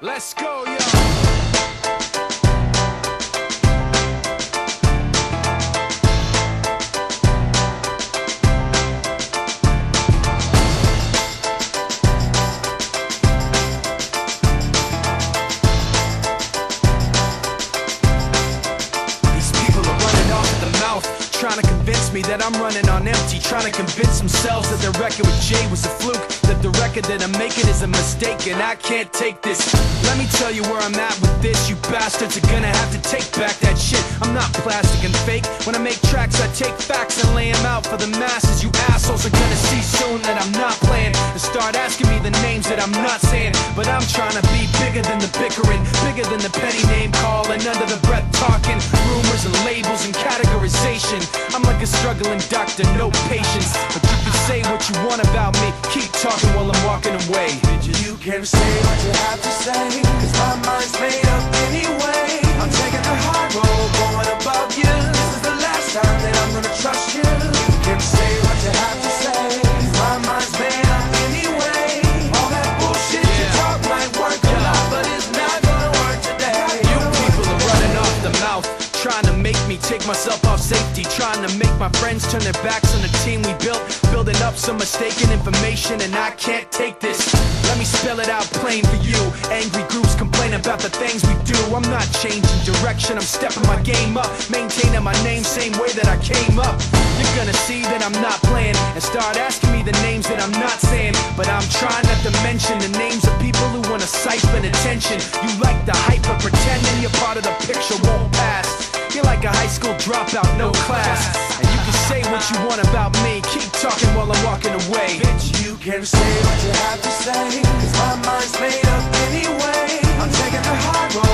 Let's go, yo. Trying to convince me that I'm running on empty, trying to convince themselves that their record with Jay was a fluke, that the record that I'm making is a mistake, and I can't take this. Let me tell you where I'm at with this. You bastards are gonna have to take back that shit. I'm not plastic and fake. When I make tracks, I take facts and lay them out for the masses. You assholes are gonna see soon that I'm not playing, and start asking me the names that I'm not saying. But I'm trying to be bigger than the bickering, bigger than the petty name calling, under the breath talking, rumors and labels and categorization. I'm like a struggling doctor, no patience. But you can say what you want about me, keep talking while I'm walking away. You can say what you have to say, cause my mind's made up anyway. I'm taking the hard road, going above you. This is the last time that I'm gonna trust you. You can say what you have to say, cause my mind's made up anyway. All that bullshit you talk might work a lot, but it's not gonna work today. You people are running off the mouth, trying to make me take myself off safety, trying to make my friends turn their backs on the team we built, building up some mistaken information, and I can't take this. Let me spell it out plain for you. Angry groups complain about the things we do. I'm not changing direction, I'm stepping my game up, maintaining my name same way that I came up. You're gonna see that I'm not playing, and start asking me the names that I'm not saying. But I'm trying not to mention the names of people who wanna siphon attention. You like the hype, but pretending you're part of the picture won't pass. You're like a high school dropout, no class. And you can say what you want about me, keep talking while I'm walking away. Bitch, you can say what you have to say, cause my mind's made up anyway. I'm taking the hard road.